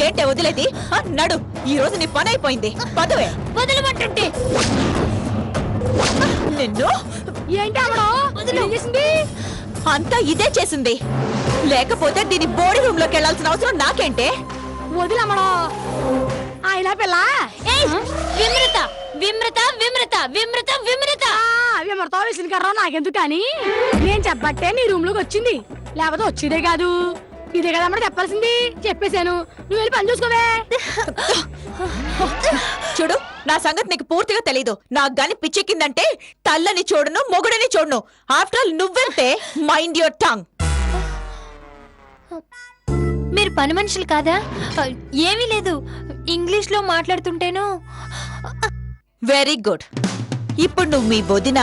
ఏంటే వదిలేది? నడు, ఈ రోజు నీ పని అయిపోయింది. పదవే. వదలమంటుంటే నిన్ను అంతా ఇదే చేసింది. లేకపోతే దీని బోడీ రూమ్ లోకి వెళ్లాల్సిన అవసరం నాకేంటే? వదిలమ్మడో ఆయన పిల్ల విమృత విమృత విమృత విమృత విమృత విమృత వేసిన కర్ర నాకెందుకు కానీ నేను చెప్పట్టే నీ రూమ్ లోకి వచ్చింది. లేకపోతే వచ్చేదే కాదు. ఇదే కదా అమ్మడు చెప్పాల్సింది. చెప్పేశాను, నువ్వు వెళ్ళి పని చూసుకోవే. చూడు, నా సంగతి నీకు పూర్తిగా తెలీదు. నాకు గాని పిచ్చెక్కిందంటే తల్లని చూడను, మొగుడని చూడను. ఆఫ్టర్ ఆల్ నువ్వెంతే. Mind your tongue. మీరు పని మనుషులు కాదా? ఏమీ లేదు, ఇంగ్లీష్ లో మాట్లాడుతుంటేను. Very good. ఇప్పుడు నువ్వు మీ వదిన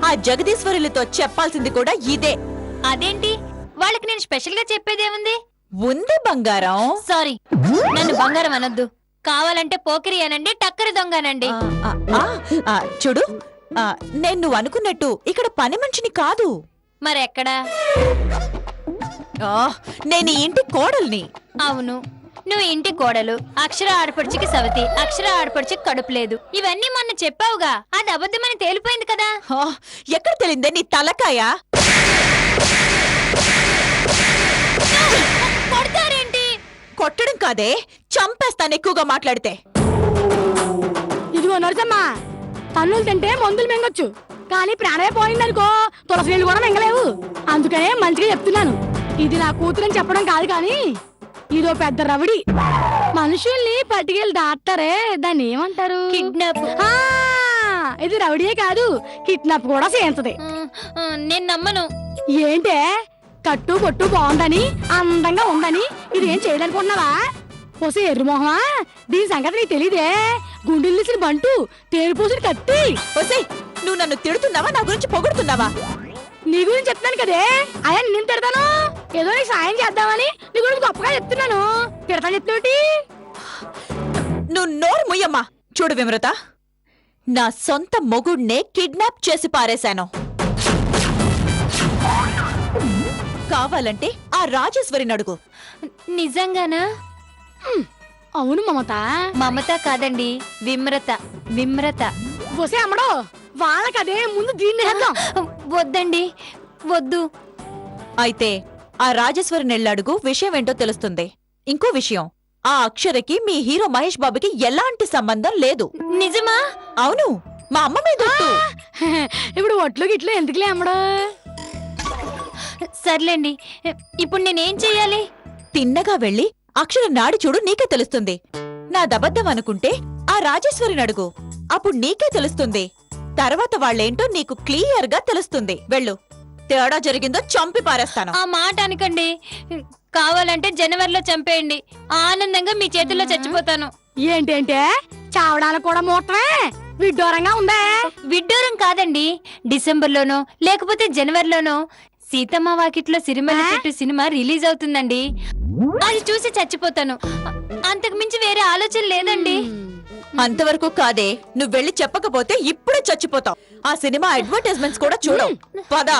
ఆ జగదీశ్వరులతో చెప్పాల్సింది కూడా ఇదే. అదేంటి, వాళ్ళకి నేను స్పెషల్ గా చెప్పేదేముంది? ఉంది బంగారం. సారీ, నన్ను బంగారం అనొద్దు. కావాలంటే పోకిరి అనండి, టక్కరి దొంగనండి. చూడు, నేను నువ్వు అనుకున్నట్టు ఇక్కడ పని మనిషిని కాదు. మరెక్కడా? నేను ఈ ఇంటి కోడల్ని. అవును, నువ్వు ఇంటి కోడలు. అక్షర ఆడపడుచుకి సవతి, అక్షర ఆడపడుచుకి కడుపు లేదు. ఇవన్నీ మొన్న చెప్పావుగా, అది అబద్ధమని తేలిపోయింది కదా. ఎక్కడ తెలిందే నీ తలకాయ? కొడతారేంటి? కొట్టడం కాదే, చంపేస్తాను ఎక్కువగా మాట్లాడితే. ఇదిగో నరసమ్మా, తన్నులు తింటే మందులు మింగొచ్చు, కానీ ప్రాణమే పోయిందనుకో తులసి నీళ్ళు కూడా మింగలేవు. అందుకనే మంచిగా చెప్తున్నాను. ఇది నా కూతురని చెప్పడం కాదు, కానీ ఇదో పెద్ద రవిడి. మనుషుల్ని పట్టుకెళ్ళి దాటారే, దాన్ని ఏమంటారు? కిడ్నాప్. ఇది రవిడియే కాదు, కిడ్నాప్ కూడా చేయించదు. నేను నమ్మను. ఏంటే, కట్టు బొట్టు బాగుందని, అందంగా ఉందని ఇదేం చేయదనుకుంటున్నావా? పోసే ఎర్రమోహమా, దీని సంగతి నీకు తెలీదే. గుండెలు తీసిన బంటు, తేరు పోసిన కత్తి. పోసే, నువ్వు నన్ను తిడుతున్నావా, నా గురించి పొగుడుతున్నావా? నీ గురించి చెప్తున్నాను కదే. అయ్యా నేను తిడతాను, ఏదో నీకు సాయం చేద్దామని నీ గురించి గొప్పగా చెప్తున్నాను. తిడతాను చెప్తున్నటి. నువ్వు నోరు ముయ్యమ్మా. చూడు విమృత, నా సొంత మొగుడ్నే కిడ్నాప్ చేసి పారేశాను. కావాలంటే ఆ రాజేశ్వరిని అడుగు. నిజంగానా? అవును మమత. మమత కాదండి, విమ్రత. విమ్రత. పోసే అమ్మడో, వాళ్ళకదే ముందు దీన్ని వేద్దాం. వద్దండి, వద్దు. అయితే ఆ రాజేశ్వరిని వెళ్ళడుగు, విషయం ఏంటో తెలుస్తుంది. ఇంకో విషయం, ఆ అక్షరకి మీ హీరో మహేష్ బాబుకి ఎలాంటి సంబంధం లేదు. నిజమా? అవును, మా అమ్మ మీద ఒట్టు. ఇప్పుడు ఒట్లు గిట్లు ఎందుకులే అమ్మడో. సర్లేండి, ఇప్పుడు నేనేం చెయ్యాలి? తిన్నగా వెళ్ళి అక్షర నాడి చూడు, నీకే తెలుస్తుంది. నా దబద్దం అనుకుంటే ఆ రాజేశ్వరిని అడుగు, అప్పుడు నీకే తెలుస్తుంది. తర్వాత వాళ్ళేంటో నీకు క్లియర్ గా తెలుస్తుంది. వెళ్ళు, తేడా జరిగిందో చంపి పారేస్తాను. ఆ మాట అనకండి. కావాలంటే జనవరిలో చంపేయండి, ఆనందంగా మీ చేతుల్లో చచ్చిపోతాను. ఏంటంటే చావడానికి కూడా మూటమే విడ్డూరంగా ఉందా? విడ్డూరం కాదండి, డిసెంబర్లోనో లేకపోతే జనవరిలోనో సీతమ్మ వాకిట్లో సిరిమల్ల చెట్టు సినిమా రిలీజ్ అవుతుందండి. అది చూసి చచ్చిపోతాను. అంతకు మించి వేరే ఆలోచన లేదండి. అంతవరకు కాదే, నువ్వు వెళ్ళి చెప్పకపోతే ఇప్పుడే చచ్చిపోతావు. ఆ సినిమా అడ్వర్టైజ్మెంట్స్ కూడా చూడవు. పదా.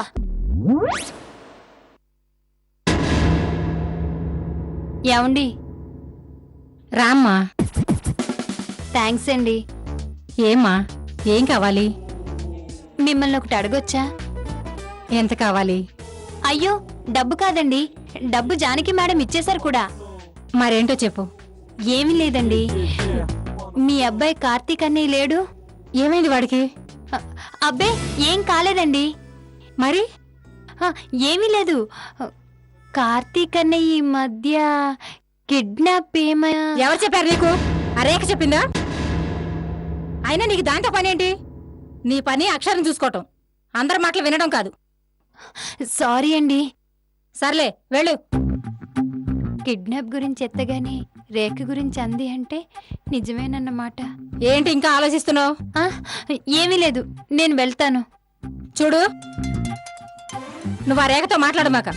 ఏమండి? రామ్మా. థ్యాంక్స్ అండి. ఏమ్మా, ఏం కావాలి? మిమ్మల్ని ఒకటి అడగొచ్చా? ఎంత కావాలి? అయ్యో, డబ్బు కాదండి, డబ్బు జానకి మేడం ఇచ్చేశారు కూడా. మరేంటో చెప్పు. ఏమీ లేదండి, మీ అబ్బాయి కార్తీక్ అన్నయ్య లేడు? ఏమైంది వాడికి? అబ్బే, ఏం కాలేదండి. మరి? ఏమీ లేదు, కార్తీక్ అన్నయ్య ఈ మధ్య కిడ్నాప్ ఎవరు చెప్పారు నీకు? ఆ రేఖ చెప్పిందా? అయినా నీకు దాంతో పనేంటి? నీ పని అక్షరం చూసుకోవటం, అందరి మాటలు వినడం కాదు. సారీ అండి. సర్లే, వెళ్ళు. కిడ్నాప్ గురించి ఎత్తగానే రేఖ గురించి అంది అంటే నిజమేనన్నమాట. ఏంటి ఇంకా ఆలోచిస్తున్నావు? ఏమీ లేదు, నేను వెళ్తాను. చూడు, నువ్వు ఆ రేఖతో మాట్లాడమాక,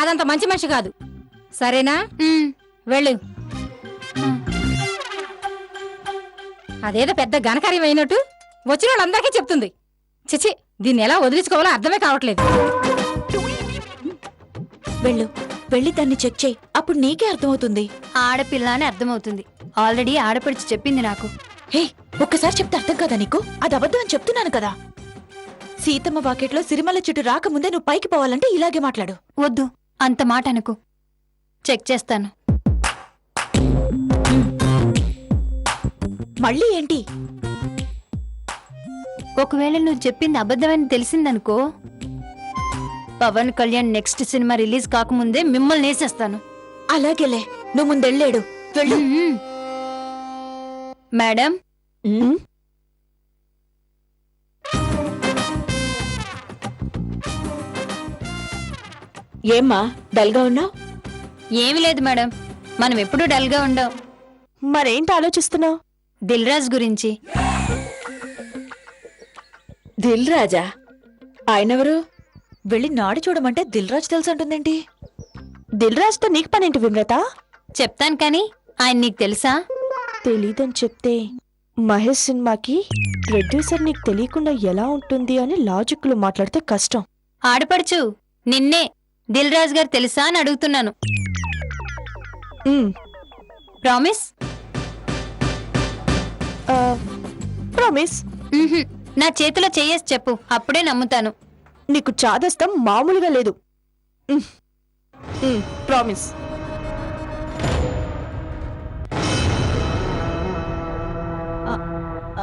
అదంత మంచి మనిషి కాదు, సరేనా? వెళ్ళు. అదేదో పెద్ద ఘనకార్యం అయినట్టు వచ్చిన వాళ్ళందరికీ చెప్తుంది. చిచి, దీన్ని ఎలా వదిలించుకోవాలో అర్థమే కావట్లేదు. వెళ్ళు. వెళ్ళి దాన్ని చెక్ చేయి, అప్పుడు నీకే అర్థమవుతుంది. ఆడపిల్ల అని అర్థమవుతుంది. ఆల్రెడీ ఆడపడిచి చెప్పింది నాకు. హే, ఒక్కసారి చెప్తే అర్థం కదా నీకు? అది అబద్ధం అని చెప్తున్నాను కదా. సీతమ్మ వాకెట్లో సిరిమల్ల చెట్టు రాకముందే నువ్వు పైకి పోవాలంటే ఇలాగే మాట్లాడు. వద్దు, అంత మాట అనుకు. చెక్ చేస్తాను. మళ్ళీ ఏంటి? ఒకవేళ నువ్వు చెప్పింది అబద్ధమని తెలిసిందనుకో, Pawan Kalyan next cinema release కాకముందే మిమ్మల్ని వేసేస్తాను. అలాగేలే, నువ్వు ముందెళ్ళాడు వెళ్ళు. మేడం, ఏమ్మా డల్గా ఉన్నావు? ఏమి లేదు మేడం, మనం ఎప్పుడూ డల్గా ఉండం. మరేంటి ఆలోచిస్తున్నావు? దిల్ రాజు గురించి. దిల్ రాజా? ఆయనెవరు? వెళ్ళి నాడి చూడమంటే దిల్ రాజు తెలుసు అంటుందేంటి? దిల్ రాజుతో నీకు పనేంటి విమ్రత? చెప్తాను కానీ, ఆయన నీకు తెలుసా? తెలీదని చెప్తే మహేష్ సినిమాకి ప్రొడ్యూసర్ నీకు తెలియకుండా ఎలా ఉంటుంది అని లాజిక్లు మాట్లాడితే కష్టం. ఆడపడుచు, నిన్నే దిల్ రాజు గారు తెలుసా అని అడుగుతున్నాను. ప్రామిస్? ప్రామిస్. నా చేతిలో చెయ్యేసి చెప్పు, అప్పుడే నమ్ముతాను. నీకు చాదస్తం మామూలుగా లేదు. ప్రామిస్.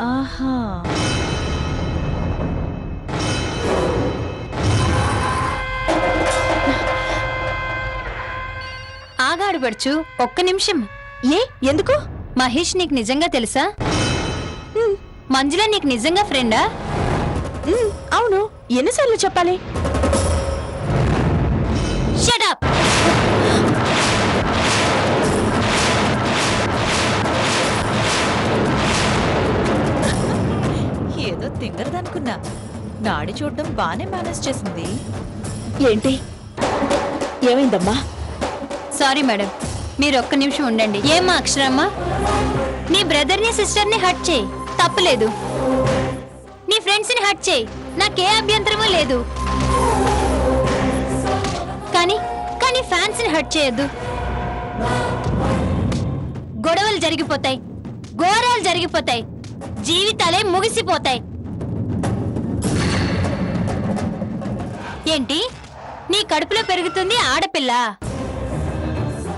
ఆహా, ఆగాడపడుచు, ఒక్క నిమిషం. ఏ ఎందుకు? మహేష్ నీకు నిజంగా తెలుసా? మంజుల నీకు నిజంగా ఫ్రెండా? అవును. ఎన్నిసార్లు చెప్పాలి? Shut up. ఏదో తింగరదనుకున్నా. నాడి చూడడం బానే మేనేజ్ చేసింది. ఏంటి? ఏమైందమ్మా? సారీ మేడం, మీరు ఒక్క నిమిషం ఉండండి. ఏమ్మా అక్షరమ్మ, నీ బ్రదర్ని సిస్టర్ని హర్ట్ చేయి, తప్పులేదు. నీ ఫ్రెండ్స్ని హర్ట్ చేయి, నాకే అభ్యంతరమూ లేదు. కానీ కానీ ఫ్యాన్స్ని హర్ట్ చేయొద్దు. గొడవలు జరిగిపోతాయి, ఘోరాలు జరిగిపోతాయి, జీవితాలే ముగిసిపోతాయి. ఏంటి, నీ కడుపులో పెరుగుతుంది ఆడపిల్ల?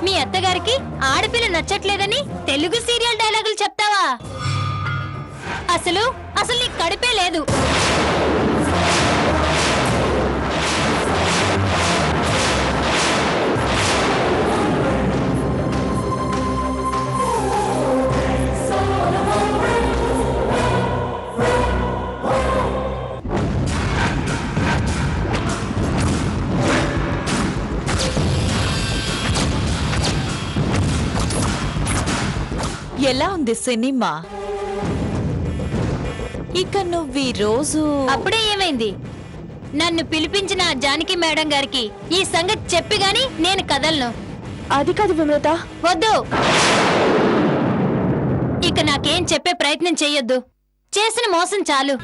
మీ అత్తగారికి ఆడపిల్ల నచ్చట్లేదని తెలుగు సీరియల్ డైలాగులు చెప్తావా? అసలు అసలు నీ కడుపే లేదు. ఎలా ఉంది సినిమా? ఇక నువ్వు ఈ రోజు అప్పుడే ఏమైంది? నన్ను పిలిపించిన ఆ జానకి మేడం గారికి ఈ సంగతి చెప్పి గాని నేను కదలను. అది కాదు విమ్రత. వద్దు, ఇక నాకేం చెప్పే ప్రయత్నం చెయ్యొద్దు. చేసిన మోసం చాలు.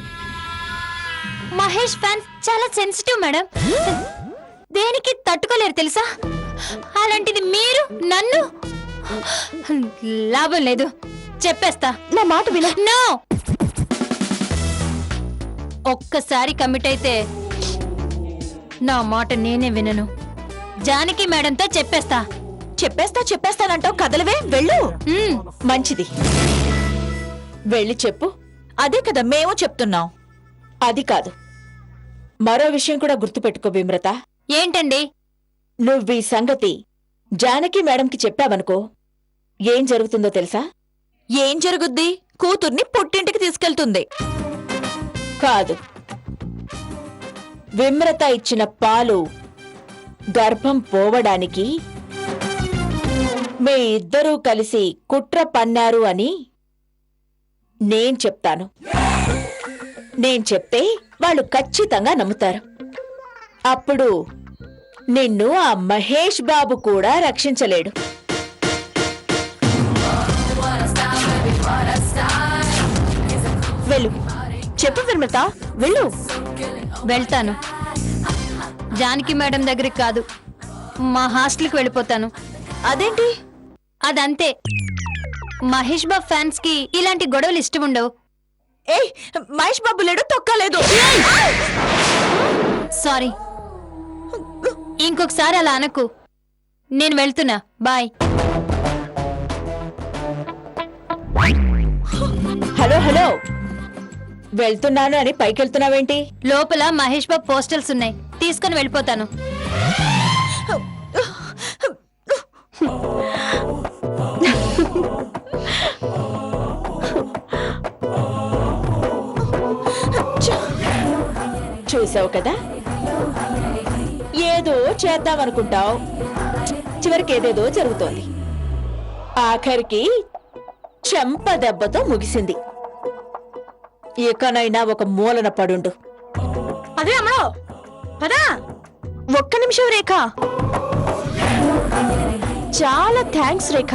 మహేష్ ఫ్యాన్స్ చాలా సెన్సిటివ్ మేడం, దేనికి తట్టుకోలేరు తెలుసా? అలాంటిది మీరు నన్ను... లాభం లేదు, చెప్పేస్తా. నా మాట విన. నో, ఒక్కసారి కమిట్ అయితే నా మాట నేనే వినను. జానకి మేడంతో చెప్పేస్తా. చెప్పేస్తానంటావు కదలవే, వెళ్ళు. మ్మ్. మంచిది, వెళ్ళి చెప్పు. అదే కదా మేము చెప్తున్నాం. అది కాదు, మరో విషయం కూడా గుర్తుపెట్టుకో విమ్రత. ఏంటండి? నువ్వీ సంగతి జానకి మేడంకి చెప్పావనుకో, ఏం జరుగుతుందో తెలుసా? ఏం జరుగుద్ది? కూతుర్ని పుట్టింటికి తీసుకెళ్తుంది. కాదు, విమ్రత ఇచ్చిన పాలు గర్భం పోవడానికి మీ ఇద్దరూ కలిసి కుట్ర పన్నారు అని నేను చెప్తాను. నేను చెప్తే వాళ్ళు ఖచ్చితంగా నమ్ముతారు. అప్పుడు నిన్ను ఆ మహేష్ బాబు కూడా రక్షించలేడు. వెళ్ళు. చెప్పు విమ్రత, వెళ్ళు. వెళ్తాను. జానకి మేడం దగ్గరికి కాదు, మా హాస్టల్కి వెళ్ళిపోతాను. అదేంటి? అదంతే. మహేష్ బాబు ఫ్యాన్స్ కి ఇలాంటి గొడవలు ఇష్టం ఉండవు. ఏయ్, మహేష్ బాబు లేడు, తొక్కలేదు. సారీ, ఇంకొకసారి అలా అనకు. నేను వెళ్తున్నా, బాయ్. హలో హలో, వెళ్తున్నాను అని పైకి వెళ్తున్నావేంటి? లోపల మహేష్ బాబు పోస్టల్స్ ఉన్నాయి, తీసుకొని వెళ్ళిపోతాను. చూసావు కదా, ఏదో చేద్దామనుకుంటావు, చివరికి ఏదేదో జరుగుతోంది. ఆఖరికి చెంప దెబ్బతో ముగిసింది. ఇకనైనా ఒక మూలన పడుండు. అదే అమ్మడో పదా. ఒక్క నిమిషం రేఖ. చాలా థ్యాంక్స్ రేఖ.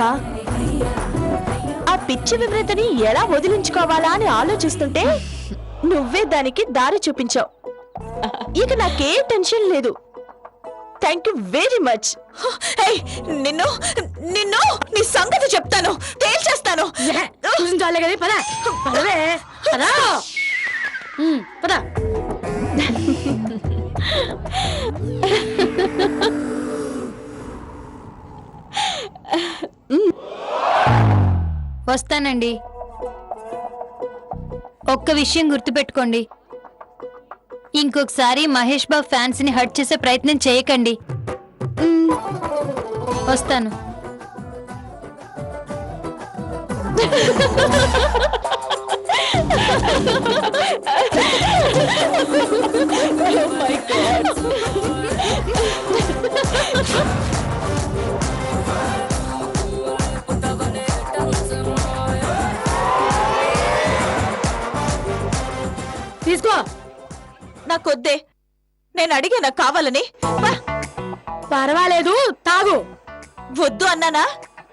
ఆ పిచ్చి విమృతని ఎలా వదిలించుకోవాలా అని ఆలోచిస్తుంటే నువ్వే దానికి దారి చూపించావు. ఇక నాకే టెన్షన్ లేదు. Thank you very much. నిన్ను నిన్ను నీ సంగతి చెప్తాను, తేల్చేస్తాను. చూసించాలే కదా, పదా పదవే పదా. పదా. వస్తానండి. ఒక్క విషయం గుర్తుపెట్టుకోండి, ఇంకొకసారి మహేష్ బాబు ఫ్యాన్స్ ని హర్ట్ చేసే ప్రయత్నం చేయకండి. వస్తాను. తీసుకో. నాకొద్దే, నేను అడిగానా కావాలని? పర్వాలేదు, తాగు. వద్దు అన్నానా?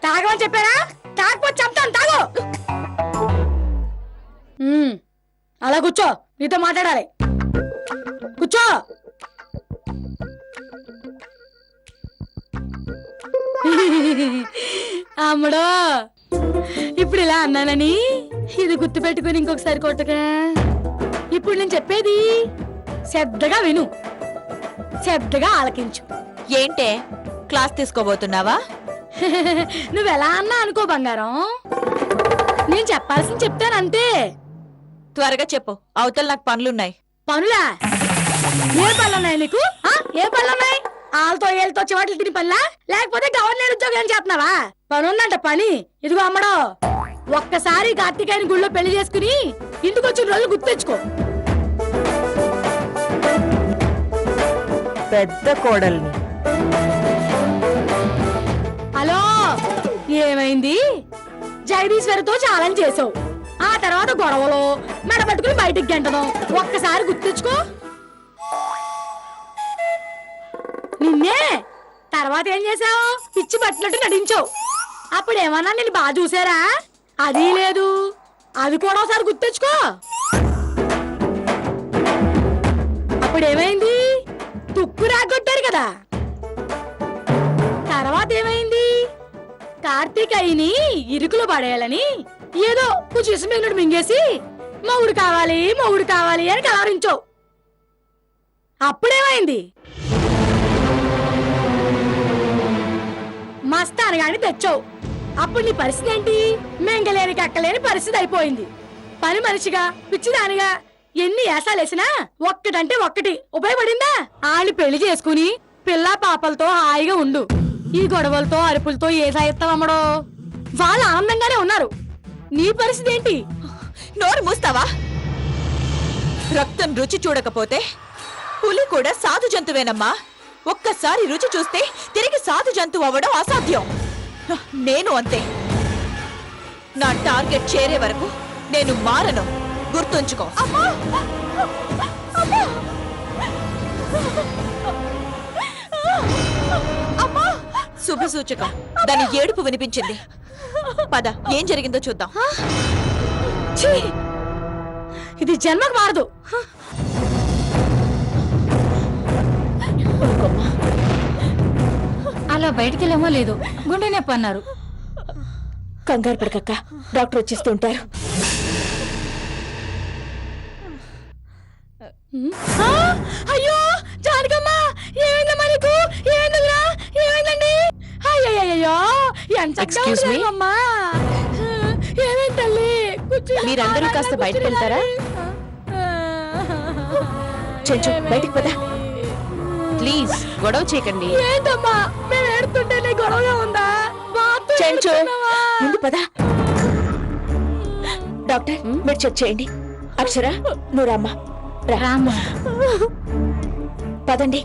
తాగమని చెప్పారా? తాగపోతే చెప్తాను, తాగు. అలా కూర్చో, నీతో మాట్లాడాలి. కూర్చో. అమ్మడో, ఇప్పుడు ఇలా అన్నానని ఇది గుర్తు పెట్టుకుని ఇంకొకసారి కొట్టగా. ఇప్పుడు నేను చెప్పేది శ్రద్ధగా విను, శ్రద్ధగా ఆలకించు. ఏంటే, క్లాస్ తీసుకోబోతున్నావా? నువ్వెలా అన్నా అనుకో బంగారం, నేను చెప్పాల్సింది చెప్తానంతే. త్వరగా చెప్పు, అవతల నాకు పనులున్నాయి. పనులా? ఏ పనులున్నాయి నీకు? ఏ పనులున్నాయి? ఆళ్ళతో ఏళ్ళతో చివాట్లు తిని పనిలా, లేకపోతే గవర్నర్ ఉద్యోగం చేస్తున్నావా? పని ఉందంట పని. ఇదిగో అమ్మడో, ఒక్కసారి కార్తీకాయని గుళ్ళో పెళ్లి చేసుకుని ఇంటికి వచ్చిన రోజులు గుర్తు తెచ్చుకో. పెద్ద కోడల్ని. హలో, ఏమైంది? జగదీశ్వరితో ఛాలెంజ్ చేసావు, ఆ తర్వాత గొడవలు, మెడబట్టుకుని బయటికి గంటడం. ఒక్కసారి గుర్తు తెచ్చుకో. నిన్నే తర్వాత ఏం చేసావు? పిచ్చి పట్టినట్టు నటించావు. అప్పుడు ఏమన్నా నేను బాగా చూసారా? అది లేదు, అది కూడా ఒకసారి గుర్తు తెచ్చుకో. అప్పుడు ఏమైంది? తుక్కు రాగొట్టారు కదా. తర్వాత ఏమైంది? కార్తీకయ్యని ఇరుకులో పడేయాలని ఏదో కూర్చేసి మింగుడు మింగేసి మొగుడు కావాలి మొగుడు కావాలి అని కలవరించావు. అప్పుడేమైంది? మస్తాను గాని తెచ్చావు. అప్పుడు నీ పరిస్థితి ఏంటి? మెంగలేని కక్కలేని పరిస్థితి అయిపోయింది. పని మనిషిగా పిచ్చిదానిగా ఎన్ని ఏసాలేసినా ఒక్కటంటే ఒక్కటి ఉపయోగపడిందా? ఆని పెళ్లి చేసుకుని పిల్ల పాపలతో హాయిగా ఉండు. ఈ గొడవలతో అరుపులతో ఏ సాయిస్తావమ్మడో? వాళ్ళు ఆనందంగానే ఉన్నారు. నీ పరిస్థితి ఏంటి? నోరు మూస్తావా? రక్తం రుచి చూడకపోతే పులి కూడా సాధు జంతువేనమ్మా. ఒక్కసారి రుచి చూస్తే తిరిగి సాధు జంతువు అవ్వడం అసాధ్యం. నేను అంతే. నా టార్గెట్ చేరే వరకు నేను మారను, గుర్తుంచుకో. శుభసూచకం. దాని ఏడుపు వినిపించింది. పద, ఏం జరిగిందో చూద్దాం. ఛీ! ఇది జన్మకు మారదు. ఇవాళ బయటికెళ్ళేమో లేదు, గుండె నొప్పి అన్నారు. కంగారు పడకక్క, డాక్టర్ వచ్చేస్తుంటారు. అయ్యో జానకమ్మ, ఏమైందమ్మా నీకు? ఏమైందిరా? ఏమైందండి? అయ్యయ్యో ఎంత Excuse me? అమ్మా, ఏమైంది తల్లి? మీరందరూ కాస్త బయటకు వెళ్తారా? చెంచు బయటికి పద ప్లీజ్, గొడవ చేయకండి. ఏంటమ్మా మేము ఏడుతుంటేనే గొడవగా ఉందా? మాతో చెంచు ఏడుస్తున్నావా? ముందు పద. డాక్టర్ మీరు చెక్ చేయండి. అక్షర నువ్వు రామ్మా. రామ్మా. పదండి.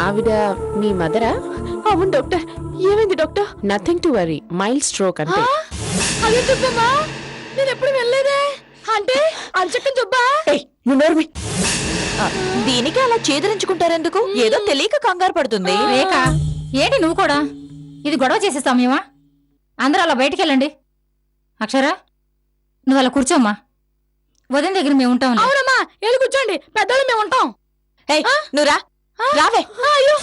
ఆవిడ మీ మదరా? అవును డాక్టర్. ఏమైంది doctor? Nothing to worry, mild stroke అంతే. అదే చెప్పమ్మా, నేను ఎప్పుడు వెళ్ళలేదే. అంటే అంచక్కని చుబ్బా? ఏయ్, నువ్వు నోర్మి. దీనికి అలా చేదరించుకుంటారెందుకు? ఏదో తెలియక కంగారు పడుతుంది. రేఖ, ఏంటి నువ్వు కూడా? ఇది గొడవ చేసే సమయమా? అందరూ అలా బయటికెళ్ళండి. అక్షరా, నువ్వు అలా కూర్చోమ్మా. వదిన దగ్గర మేము ఉంటాం. అవునమ్మా, వెళ్ళి కూర్చోండి, పెద్దలు మేము ఉంటాం. ఏయ్, నువ్వు రా. రావే. అయ్యో